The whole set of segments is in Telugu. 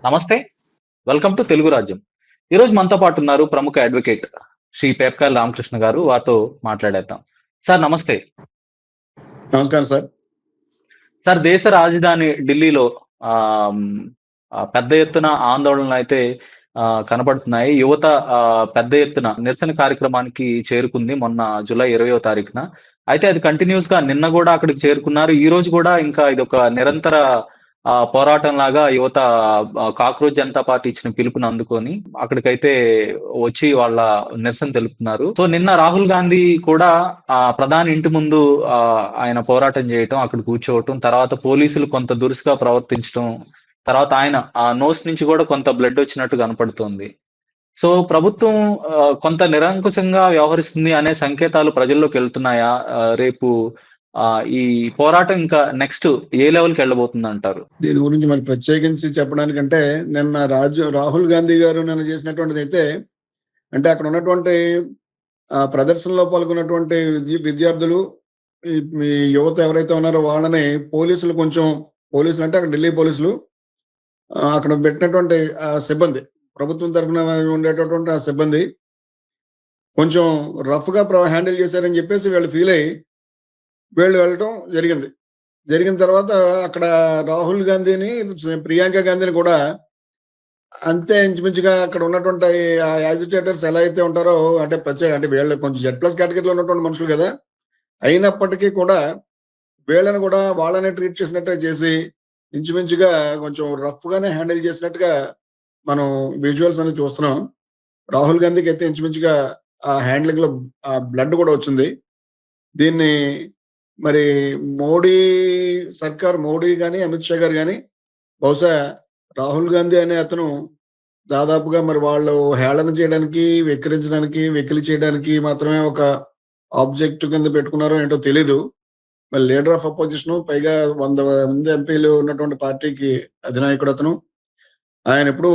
నమస్తే. వెల్కమ్ టు తెలుగు రాజ్యం. ఈరోజు మనతో పాటు ఉన్నారు ప్రముఖ అడ్వకేట్ శ్రీ పేపకాయల రామకృష్ణ గారు. వారితో మాట్లాడేద్దాం. సార్ నమస్తే. నమస్కారం సార్. సార్ దేశ రాజధాని ఢిల్లీలో ఆహ్, పెద్ద ఎత్తున ఆందోళనలైతే కనపడుతున్నాయి. యువత పెద్ద ఎత్తున నిరసన కార్యక్రమానికి చేరుకుంది మొన్న జూలై 20వ తారీఖున. అయితే అది కంటిన్యూస్‌గా నిన్న గూడా అక్కడికి చేరుకున్నారు. ఈరోజు గూడా ఇంకా ఇదొక నిరంతర పోరాటంలాగా యువత కాక్రోచ్ జనతా పార్టీ ఇచ్చిన పిలుపుని అందుకొని అక్కడికైతే వచ్చి వాళ్ళ నిరసన తెలుపుతున్నారు. సో నిన్న రాహుల్ గాంధీ కూడా ప్రధాని ఇంటి ముందు ఆయన పోరాటం చేయటం, అక్కడ కూర్చోవటం, తర్వాత పోలీసులు కొంత దురుసుగా ప్రవర్తించటం, తర్వాత ఆయన నోస్ నుంచి కూడా కొంత బ్లడ్ వచ్చినట్టు కనపడుతోంది. సో ప్రభుత్వం కొంత నిరంకుశంగా వ్యవహరిస్తుంది అనే సంకేతాలు ప్రజల్లోకి వెళ్తున్నాయా? రేపు ఈ పోరాటం ఇంకా నెక్స్ట్ ఏ లెవెల్‌కి వెళ్ళబోతుందంటారు? దీని గురించి మరి ప్రత్యేకించి చెప్పడానికంటే నిన్న రాహుల్ గాంధీ గారు నిన్న చేసినటువంటిదైతే అంటే అక్కడ ఉన్నటువంటి ప్రదర్శనలో పాల్గొన్నటువంటి విద్యార్థులు మీ యువత ఎవరైతే ఉన్నారో వాళ్ళని పోలీసులు అంటే అక్కడ ఢిల్లీ పోలీసులు అక్కడ పెట్టినటువంటి సిబ్బంది, ప్రభుత్వం తరఫున ఉండేటటువంటి ఆ సిబ్బంది కొంచెం రఫ్ గా హ్యాండిల్ చేశారని చెప్పేసి వీళ్ళు ఫీల్ అయ్యి వీళ్ళు వెళ్ళటం జరిగింది. జరిగిన తర్వాత అక్కడ రాహుల్ గాంధీని, ప్రియాంక గాంధీని కూడా అంతే ఇంచుమించుగా అక్కడ ఉన్నటువంటి ఆ యాజిటేటర్స్ ఎలా అయితే ఉంటారో అంటే వీళ్ళు కొంచెం Z+ కేటగిరీలో ఉన్నటువంటి మనుషులు కదా, అయినప్పటికీ కూడా వీళ్ళని కూడా వాళ్ళనే ట్రీట్ చేసినట్టే చేసి ఇంచుమించుగా కొంచెం రఫ్ గానే హ్యాండిల్ చేసినట్టుగా మనం విజువల్స్ అనేది చూస్తున్నాం. రాహుల్ గాంధీకి అయితే ఇంచుమించుగా ఆ హ్యాండ్లింగ్ లో ఆ బ్లడ్ కూడా వచ్చింది. దీన్ని మరి మోడీ కానీ అమిత్ షా గారు కానీ బహుశా రాహుల్ గాంధీ అనే అతను దాదాపుగా మరి వాళ్ళు హేళన చేయడానికి, వెకిలి చేయడానికి మాత్రమే ఒక ఆబ్జెక్ట్ కింద పెట్టుకున్నారో ఏంటో తెలీదు. మరి లీడర్ ఆఫ్ అపోజిషన్, పైగా 100 మంది ఎంపీలు ఉన్నటువంటి పార్టీకి అధినాయకుడు అతను. ఆయన ఎప్పుడు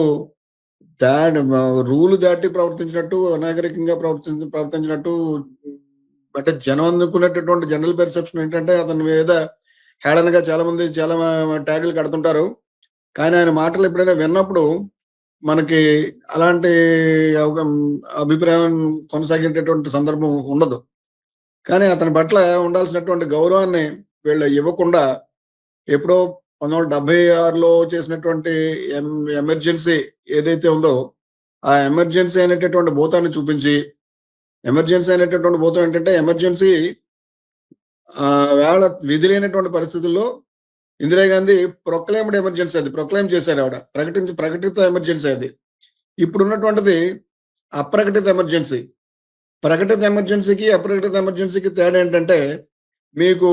రూలు దాటి ప్రవర్తించినట్టు, అనాగరికంగా ప్రవర్తించినట్టు అంటే జనం అందుకునేటటువంటి జనరల్ పెర్సెప్షన్ ఏంటంటే అతని మీద హేళనగా చాలా ట్యాగులు కడుతుంటారు. కానీ ఆయన మాటలు ఎప్పుడైనా విన్నప్పుడు మనకి అలాంటి అభిప్రాయం కొనసాగేటటువంటి సందర్భం ఉండదు. కానీ అతని పట్ల ఉండాల్సినటువంటి గౌరవాన్ని వీళ్ళు ఇవ్వకుండా ఎప్పుడో 1976లో చేసినటువంటి ఎమర్జెన్సీ ఏదైతే ఉందో ఆ ఎమర్జెన్సీ అనేటటువంటి భూతాన్ని చూపించి, ఎమర్జెన్సీ అనేటటువంటి భూతం ఏంటంటే ఎమర్జెన్సీ వేళ విధి లేనటువంటి పరిస్థితుల్లో ఇందిరాగాంధీ ప్రొక్లైమ్డ్ ఎమర్జెన్సీ, అది ప్రొక్లైమ్ చేశారు ఆవిడ, ప్రకటిత ఎమర్జెన్సీ అది. ఇప్పుడు ఉన్నటువంటిది అప్రకటిత ఎమర్జెన్సీ. ప్రకటిత ఎమర్జెన్సీకి అప్రకటిత ఎమర్జెన్సీకి తేడా ఏంటంటే మీకు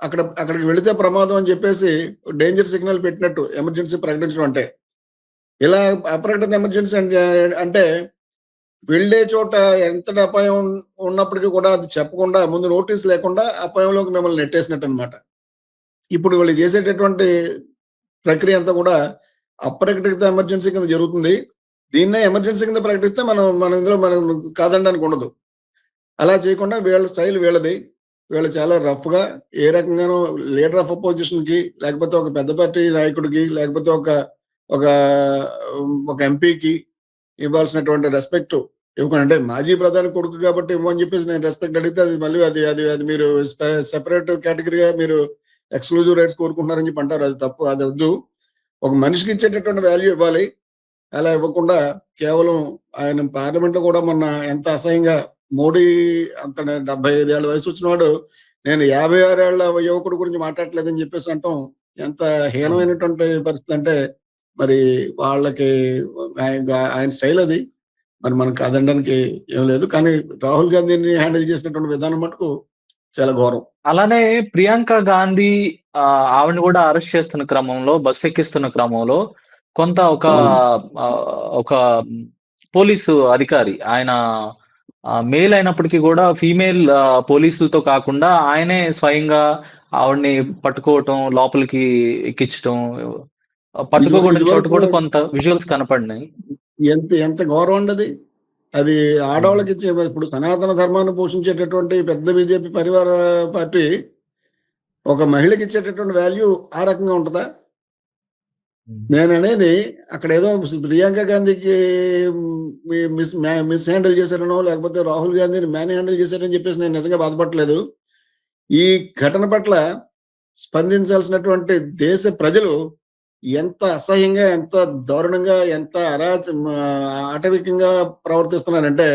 అక్కడికి వెళితే ప్రమాదం అని చెప్పేసి డేంజర్ సిగ్నల్ పెట్టినట్టు ఎమర్జెన్సీ ప్రకటించడం. అంటే ఇలా అప్రకటిత ఎమర్జెన్సీ అంటే వెళ్ళే చోట ఎంతటి అపాయం ఉన్నప్పటికీ కూడా అది చెప్పకుండా, ముందు నోటీస్ లేకుండా అపాయంలోకి మిమ్మల్ని నెట్టేసినట్టు అనమాట. ఇప్పుడు వీళ్ళు చేసేటటువంటి ప్రక్రియ అంతా కూడా అప్రకటిత ఎమర్జెన్సీ కింద జరుగుతుంది. దీన్నే ఎమర్జెన్సీ కింద ప్రకటిస్తే మనం ఇందులో మనం కాదనడానికి ఉండదు. అలా చేయకుండా వీళ్ళ స్టైల్ వీళ్ళది. వీళ్ళు చాలా రఫ్ గా ఏ రకంగానూ లీడర్ ఆఫ్ అపోజిషన్ కి, లేకపోతే ఒక పెద్ద పార్టీ నాయకుడికి, లేకపోతే ఒక ఎంపీకి ఇవ్వాల్సినటువంటి రెస్పెక్ట్ ఇవ్వకుండా, అంటే మాజీ ప్రధాని కొడుకు కాబట్టి ఇవ్వని చెప్పేసి నేను రెస్పెక్ట్ అడిగితే అది మళ్ళీ అది మీరు సెపరేట్ కేటగిరీగా మీరు ఎక్స్క్లూజివ్ రైట్స్ కోరుకుంటున్నారని చెప్పి అంటారు. అది తప్పు, అది వద్దు. ఒక మనిషికి ఇచ్చేటటువంటి వాల్యూ ఇవ్వాలి. అలా ఇవ్వకుండా కేవలం ఆయన పార్లమెంట్ లో కూడా మొన్న ఎంత అసహ్యంగా మోడీ అంత 75 ఏళ్ల వయసు వచ్చిన వాడు నేను 56 ఏళ్ల యువకుడు గురించి మాట్లాడలేదని చెప్పేసి అంటాం ఎంత హీనమైనటువంటి పరిస్థితి. అంటే మరి వాళ్ళకి ఆయన స్టైల్ అది, మరి మనకు కాదనడానికి ఏం లేదు. కానీ రాహుల్ గాంధీని హ్యాండిల్ చేసినటువంటి విధానం మటుకు చాలా ఘోరం. అలానే ప్రియాంక గాంధీ ఆవిడని కూడా అరెస్ట్ చేస్తున్న క్రమంలో, బస్సు ఎక్కిస్తున్న క్రమంలో కొంత ఒక పోలీసు అధికారి, ఆయన మేల్ అయినప్పటికీ కూడా ఫీమేల్ పోలీసులతో కాకుండా ఆయనే స్వయంగా ఆవిడ్ని పట్టుకోవటం, లోపలికి ఎక్కించటం, పట్టుకోకూడని చోటు కూడా కొంత విజువల్స్ కనపడినాయి. ఎంత గౌరవం ఉండదు అది ఆడవాళ్ళకి ఇచ్చే. ఇప్పుడు సనాతన ధర్మాన్ని పోషించేటటువంటి పెద్ద బీజేపీ పరివార పార్టీ ఒక మహిళకి ఇచ్చేటటువంటి వాల్యూ ఆ రకంగా ఉంటుందా? నేను అనేది అక్కడ ఏదో ప్రియాంక గాంధీకి మిస్ హ్యాండిల్ చేశారనో లేకపోతే రాహుల్ గాంధీని మ్యాన్ హ్యాండిల్ చేశారని చెప్పేసి నేను నిజంగా బాధపడలేదు. ఈ ఘటన పట్ల స్పందించాల్సినటువంటి దేశ ప్రజలు ఎంత అసహ్యంగా, ఎంత దారుణంగా, ఎంత ఆటవికంగా ప్రవర్తిస్తున్నారంటే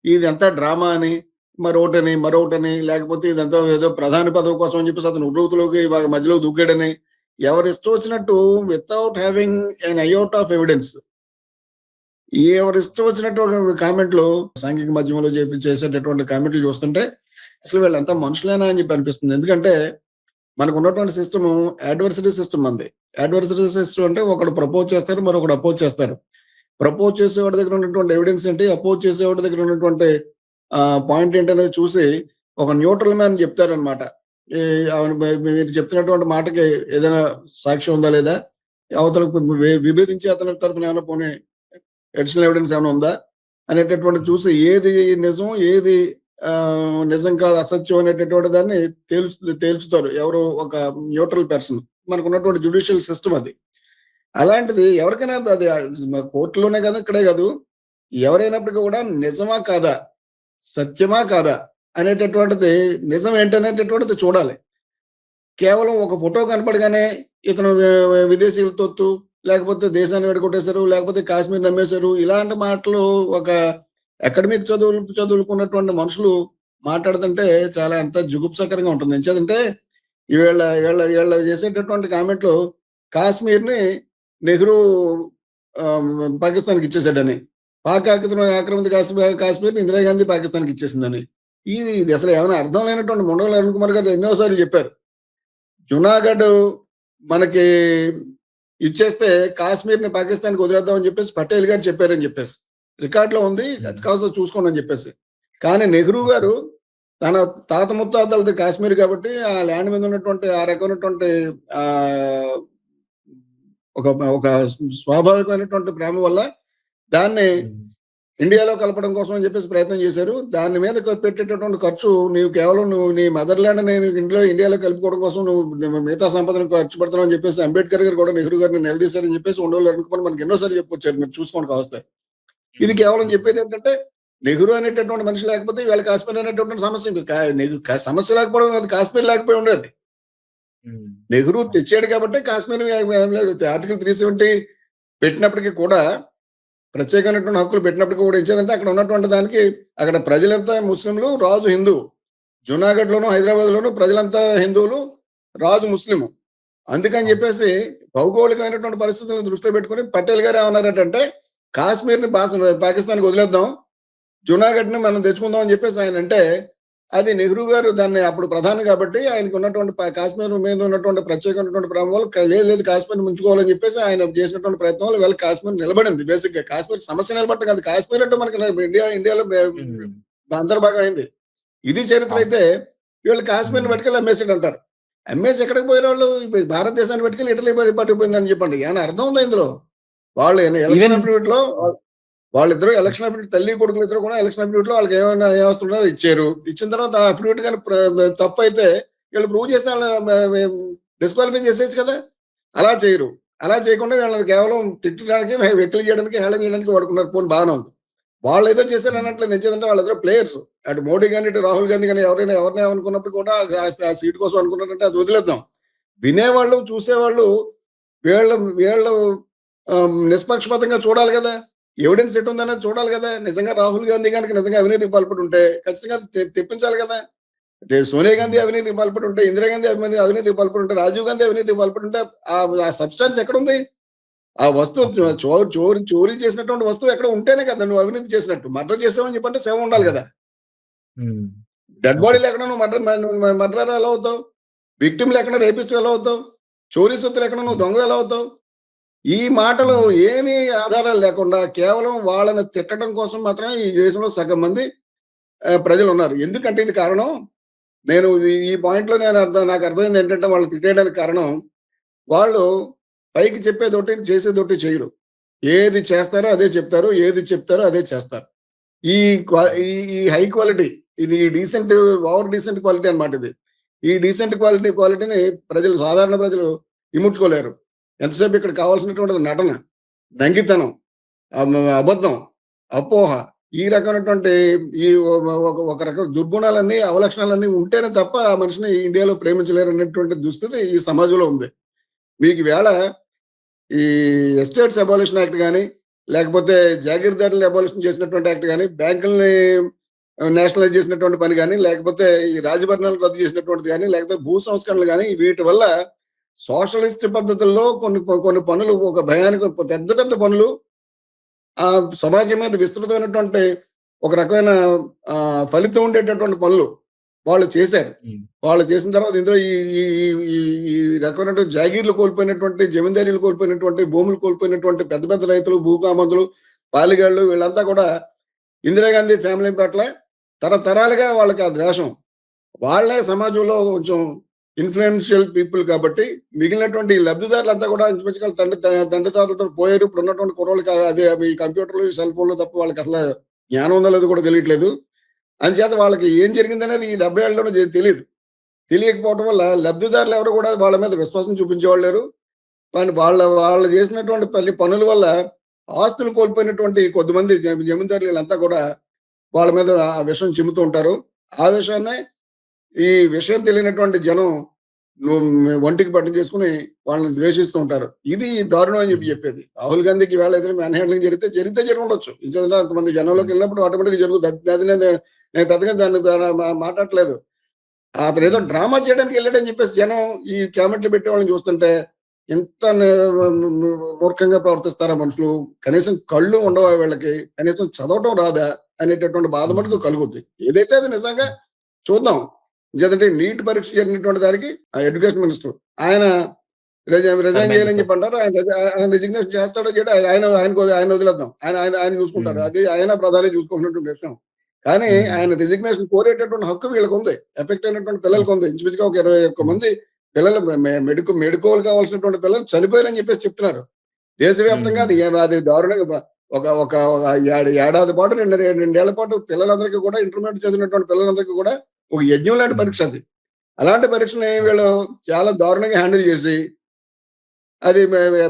ఇదంతా డ్రామా అని, మరొకటని లేకపోతే ఇదంతా ఏదో ప్రధాని పదవి కోసం అని చెప్పేసి అతను ఉర్రూతులోకి మధ్యలో దూకాడని ఎవరిష్టం వచ్చినట్టు without having an iota of evidence ఎవరిష్టం వచ్చినటువంటి కామెంట్లు సాంఘిక మాధ్యమంలో చేసేటటువంటి కామెంట్లు చూస్తుంటే అసలు వీళ్ళంతా మనుషులేనా అని చెప్పి అనిపిస్తుంది. ఎందుకంటే మనకు ఉన్నటువంటి సిస్టమ్ అడ్వర్సరీ సిస్టమ్ అంది. అడ్వర్సరీ సిస్టమ్ అంటే ఒకడు ప్రపోజ్ చేస్తారు, మరొకడు అపోజ్ చేస్తారు. ప్రపోజ్ చేసేవాడి దగ్గర ఉన్నటువంటి ఎవిడెన్స్ ఏంటి, అపోజ్ చేసేవాడి దగ్గర ఉన్నటువంటి పాయింట్ ఏంటనేది చూసి ఒక న్యూట్రల్ మ్యాన్ చెప్తారనమాట. మీరు చెప్తున్నటువంటి మాటకి ఏదైనా సాక్ష్యం ఉందా లేదా, అవతలకు విభేదించి అతని తరఫున ఏమైనా పోనీ అడిషనల్ ఎవిడెన్స్ ఏమైనా ఉందా అనేటటువంటి చూసి ఏది నిజం, ఏది నిజం కాదు, అసత్యం అనేటటువంటి దాన్ని తేల్చుతారు ఎవరు, ఒక న్యూట్రల్ పర్సన్. మనకు ఉన్నటువంటి జ్యుడిషియల్ సిస్టమ్ అది. అలాంటిది ఎవరికైనా అది కోర్టులోనే కాదు, ఇక్కడే కాదు, ఎవరైనప్పటికీ కూడా నిజమా కాదా, సత్యమా కాదా అనేటటువంటిది, నిజం ఏంటనేటటువంటిది చూడాలి. కేవలం ఒక ఫోటో కనపడగానే ఇతను విదేశీయుల తొత్తు, లేకపోతే దేశాన్ని విడగొట్టేశారు, లేకపోతే కాశ్మీర్ నమ్మేశారు, ఇలాంటి మాటలు ఒక అకాడమిక్ చదువుకున్నటువంటి మనుషులు మాట్లాడుతుంటే చాలా ఎంత జుగుప్సకరంగా ఉంటుంది. ఎంచేదంటే వీళ్ళ చేసేటటువంటి కామెంట్లు కాశ్మీర్ని నెహ్రూ పాకిస్తాన్కి ఇచ్చేసాడని, పాక్ ఆక్రమిత కాశ్మీర్ ఇందిరాగాంధీ పాకిస్తాన్కి ఇచ్చేసిందని. ఇది అసలు ఏమైనా అర్థం లేనటువంటి ముండగల అరుణ్ కుమార్ గారు ఎన్నోసార్లు చెప్పారు. జునాగఢ్ మనకి ఇచ్చేస్తే కాశ్మీర్ని పాకిస్తాన్కి వదిలేద్దామని చెప్పేసి పటేల్ గారు చెప్పారని చెప్పేసి రికార్డులో ఉంది, కాస్త చూసుకోండి అని చెప్పేసి. కానీ నెహ్రూ గారు తన తాత ముత్తాతలది కాశ్మీర్ కాబట్టి ఆ ల్యాండ్ మీద ఉన్నటువంటి ఆ రకమైనటువంటి ఒక స్వాభావికమైనటువంటి ప్రేమ వల్ల దాన్ని ఇండియాలో కలపడం కోసం అని చెప్పేసి ప్రయత్నం చేశారు. దాని మీద పెట్టేటటువంటి ఖర్చు నువ్వు నీ మదర్ ల్యాండ్ నేను ఇండియాలో కలుపుకోవడం కోసం నువ్వు మిగతా సంపదను ఖర్చు పెడతావు అని చెప్పేసి అంబేద్కర్ గారు కూడా నెహ్రూ గారిని నిలదీశారని చెప్పేసి ఉండవల్లి అరుణ్ కుమార్ మనకి ఎన్నోసార్లు చెప్పొచ్చారు, మీరు చూసుకోండి కావస్తాయి. ఇది కేవలం చెప్పేది ఏంటంటే నెహ్రూ అనేటటువంటి మనిషి లేకపోతే వీళ్ళ కాశ్మీర్ అనేటటువంటి సమస్య లేకపోవడం, అది కాశ్మీర్ లేకపోయి ఉండేది. నెహ్రూ తెచ్చాడు కాబట్టి కాశ్మీర్ ఆర్టికల్ 370 పెట్టినప్పటికీ కూడా, ప్రత్యేకమైనటువంటి హక్కులు పెట్టినప్పటికీ కూడా ఇచ్చేదంటే అక్కడ ఉన్నటువంటి దానికి అక్కడ ప్రజలంతా ముస్లింలు, రాజు హిందూ. జునాగఢ్ లోను, హైదరాబాద్ లోను ప్రజలంతా హిందువులు, రాజు ముస్లిము. అందుకని చెప్పేసి భౌగోళికమైనటువంటి పరిస్థితులను దృష్టిలో పెట్టుకుని పటేల్ గారు ఏమన్నారంటే కాశ్మీర్ని పాకిస్తాన్కి వదిలేద్దాం, జునాగఢ్ని మనం తెచ్చుకుందాం అని చెప్పేసి ఆయన అంటే, అది నెహ్రూ గారు దాన్ని అప్పుడు ప్రధాని కాబట్టి ఆయనకు ఉన్నటువంటి కాశ్మీర్ మీద ఉన్నటువంటి ప్రత్యేకమైనటువంటి ప్రేమ వల్ల లేదు కాశ్మీర్ ముంచుకోవాలని చెప్పేసి ఆయన చేసినటువంటి ప్రయత్నం వల్ల వీళ్ళ కాశ్మీర్ నిలబడింది. బేసిక్ గా కాశ్మీర్ సమస్య నిలబట్ట కాదు, కాశ్మీర్ అంటే మనకి ఇండియాలో అంతర్భాగం అయింది. ఇది చరిత్ర అయితే వీళ్ళు కాశ్మీర్ని పట్టుకెళ్ళి అమ్మేసాడు అంటారు. అమ్మేసి ఎక్కడికి పోయిన వాళ్ళు భారతదేశాన్ని పట్టుకెళ్ళి ఇటలీ పట్టుకుపోయిందని చెప్పండి. ఏమైనా అర్థం ఉందా ఇందులో? వాళ్ళు ఎలక్షన్ అఫిడవిట్ లో వాళ్ళిద్దరు ఎలక్షన్ అఫిడవిట్, తల్లి కొడుకులు ఇద్దరు కూడా ఎలక్షన్ అఫిడవిట్ లో వాళ్ళకి ఏమైనా ఏమొస్తున్నారో ఇచ్చారు. ఇచ్చిన తర్వాత ఆ అఫిడవిట్ కానీ తప్పు అయితే వీళ్ళు ప్రూవ్ చేసి డిస్క్వాలిఫై చేసేయచ్చు కదా. అలా చేయరు. అలా చేయకుండా వీళ్ళని కేవలం తిట్టడానికి, వెకిలి చేయడానికి, హేళన చేయడానికి వాడుకున్నారు. పోనీ బాగానే ఉంది. వాళ్ళు ఏదో చేశారు అన్నట్లేదు. ఎంచేదంటే వాళ్ళిద్దరు ప్లేయర్స్. అటు మోడీ కానీ ఇటు రాహుల్ గాంధీ కానీ ఎవరైనా అనుకున్నప్పుడు కూడా ఆ సీట్ కోసం అనుకున్నారంటే అది వదిలేద్దాం. వినేవాళ్ళు, చూసేవాళ్ళు వీళ్ళు నిష్పక్షపాతంగా చూడాలి కదా, ఎవిడెన్స్ ఎటు ఉందనేది చూడాలి కదా. నిజంగా రాహుల్ గాంధీ గారికి నిజంగా అవినీతికి పాల్పడి ఉంటే ఖచ్చితంగా తెప్పించాలి కదా. సోనియా గాంధీ అవినీతికి పాల్పడి ఉంటే, ఇందిరాగాంధీ అవినీతికి పాల్పడి ఉంటే, రాజీవ్ గాంధీ అవినీతికి పాల్పడి ఉంటే ఆ సబ్స్టాన్స్ ఎక్కడ ఉంది? ఆ వస్తువు చోరీ చేసినటువంటి వస్తువు ఎక్కడ ఉంటేనే కదా నువ్వు అవినీతి చేసినట్టు. మర్డర్ చేసావని చెప్పంటే సేవ ఉండాలి కదా. డెడ్ బాడీ లేకుండా నువ్వు మర్డర్ ఎలా అవుతావు? విక్టిమ్ లేకుండా రేపిస్ట్ ఎలా అవుతావు? చోరీ సొత్తు లేకుండా నువ్వు దొంగ ఎలా అవుతావు? ఈ మాటలు ఏమీ ఆధారాలు లేకుండా కేవలం వాళ్ళని తిట్టడం కోసం మాత్రమే ఈ దేశంలో సగం మంది ప్రజలు ఉన్నారు. ఎందుకంటే ఇది కారణం, నేను ఈ పాయింట్ లో నాకు అర్థమైంది ఏంటంటే వాళ్ళు తిట్టేయడానికి కారణం, వాళ్ళు పైకి చెప్పేదొకటి చేసేదొకటి చేయరు. ఏది చేస్తారో అదే చెప్తారు, ఏది చెప్తారో అదే చేస్తారు. ఈ హై క్వాలిటీ, ఇది డీసెంట్, ఓవర్ డీసెంట్ క్వాలిటీ అన్నమాట. ఇది ఈ డీసెంట్ క్వాలిటీని సాధారణ ప్రజలు ఇముడ్చుకోలేరు. ఎంతసేపు ఇక్కడ కావాల్సినటువంటిది నటన, దంగితనం, అబద్ధం, అపోహ, ఈ రకమైనటువంటి ఈ ఒక రకం దుర్గుణాలన్నీ, అవలక్షణాలన్నీ ఉంటేనే తప్ప ఆ మనిషిని ఇండియాలో ప్రేమించలేరు అనేటువంటి దుస్థితి ఈ సమాజంలో ఉంది. మీకు ఈవేళ ఈ ఎస్టేట్స్ అబాలిషన్ యాక్ట్ గాని, లేకపోతే జాగీర్దారులని అబాలిషన్ చేసినటువంటి యాక్ట్ గాని, బ్యాంకుల్ని నేషనలైజ్ చేసినటువంటి పని గాని, లేకపోతే ఈ రాజభరణాలను రద్దు చేసినటువంటిది గాని, లేకపోతే భూ సంస్కరణలు గాని, వీటి వల్ల సోషలిస్ట్ పద్ధతుల్లో కొన్ని పనులు, ఒక భయానికి పెద్ద పెద్ద పనులు సమాజం మీద విస్తృతమైనటువంటి ఒక రకమైన ఫలితం ఉండేటటువంటి పనులు వాళ్ళు చేశారు. వాళ్ళు చేసిన తర్వాత ఇందులో ఈ ఈ ఈ ఈ రకమైనటువంటి జాగీర్లు కోల్పోయినటువంటి, జమీందారీలు కోల్పోయినటువంటి, భూములు కోల్పోయినటువంటి పెద్ద పెద్ద రైతులు, భూకామంతులు, పాలిగాళ్ళు, వీళ్ళంతా కూడా ఇందిరాగాంధీ ఫ్యామిలీ పట్ల తరతరాలుగా వాళ్ళకి ఆ ద్వేషం. వాళ్ళే సమాజంలో కొంచెం ఇన్ఫ్లుయెన్షియల్ పీపుల్ కాబట్టి మిగిలినటువంటి లబ్ధిదారులంతా కూడా ఇంచుమించుగా తండ్రిదారులతో పోయారు. ఇప్పుడు ఉన్నటువంటి కుర్రోళ్ళకి అదే ఈ కంప్యూటర్లు, సెల్ ఫోన్లు తప్ప వాళ్ళకి అసలు జ్ఞానం ఉందో లేదో కూడా తెలియట్లేదు. అందుచేత వాళ్ళకి ఏం జరిగిందనేది ఈ 70 ఏళ్ళలోనే తెలియదు. తెలియకపోవడం వల్ల లబ్ధిదారులు ఎవరు కూడా వాళ్ళ మీద విశ్వాసం చూపించేవాళ్ళు లేరు. కానీ వాళ్ళు చేసినటువంటి పనుల వల్ల ఆస్తులు కోల్పోయినటువంటి కొద్దిమంది జమీందారులు వీళ్ళంతా కూడా వాళ్ళ మీద ఆ విషయం చిమ్ముతూ ఉంటారు. ఆ విషయాన్నే ఈ విషయం తెలియనటువంటి జనం ఒంటికి పట్టు చేసుకుని వాళ్ళని ద్వేషిస్తూ ఉంటారు. ఇది దారుణం అని చెప్పేది. రాహుల్ గాంధీకి వేళ ఏదైనా మ్యాన్ హ్యాండ్లింగ్ జరిగితే జరిగి ఉండొచ్చు. ఇంకేదైనా అంతమంది జనంలోకి వెళ్ళినప్పుడు ఆటోమేటిక్ జరుగుతుంది. అది నేను పెద్దగా దాన్ని మాట్లాడలేదు. అతను ఏదో డ్రామా చేయడానికి వెళ్ళాడని చెప్పేసి జనం ఈ కామెంట్లు పెట్టే వాళ్ళని చూస్తుంటే ఎంత మూర్ఖంగా ప్రవర్తిస్తారా మనుషులు. కనీసం కళ్ళు ఉండవా వీళ్ళకి, కనీసం చదవటం రాదా అనేటటువంటి బాధ మటుకు కలుగుద్ది. ఏదైతే అది నిజంగా చూద్దాం. ఎందుకంటే నీట్ పరీక్ష జరిగినటువంటి దానికి ఎడ్యుకేషన్ మినిస్టర్ ఆయన రిజైన్ చేయాలని చెప్పి అంటారు. ఆయన రిజిగ్నేషన్ చేస్తాడో చేయడం ఆయన వదిలేద్దాం, ఆయన చూసుకుంటారు. అది ఆయన ప్రధాని చూసుకుంటున్నటువంటి విషయం. కానీ ఆయన రిజిగ్నేషన్ కోరేటటువంటి హక్కు వీళ్ళకి ఉంది, ఎఫెక్ట్ అయినటువంటి పిల్లలకు ఉంది. ఇంచుమించుగా ఒక 21 మంది పిల్లలు మెడికోల్ కావాల్సినటువంటి పిల్లలు చనిపోయారని చెప్పేసి చెప్తున్నారు. దేశవ్యాప్తంగా అది దారుణంగా ఒక ఏడాది పాటు 2 పాటు పిల్లలందరికీ కూడా, ఇంటర్మీడియట్ చదివినటువంటి పిల్లలందరికీ కూడా ఒక యజ్ఞం లాంటి పరీక్ష అది. అలాంటి పరీక్షని వీళ్ళు చాలా దారుణంగా హ్యాండిల్ చేసి అది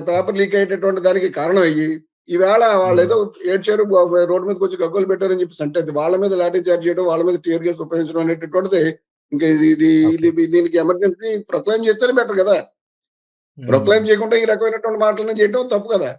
పేపర్ లీక్ అయ్యేటటువంటి దానికి కారణం అయ్యి ఈవేళ వాళ్ళు ఏదో ఏడ్చారు, రోడ్డు మీదకి వచ్చి గగ్గోలు పెట్టారని చెప్పేసి అంటే వాళ్ళ మీద లాఠీ చార్జ్ చేయడం, వాళ్ళ మీద టియర్ గ్యాస్ ఉపయోగించడం అనేటటువంటిది ఇంకా దీనికి ఎమర్జెన్సీ ప్రొక్లైమ్ చేస్తేనే బెటర్ కదా. ప్రొక్లైమ్ చేయకుండా ఈ రకమైనటువంటి మాటలను చేయడం తప్పు కదా.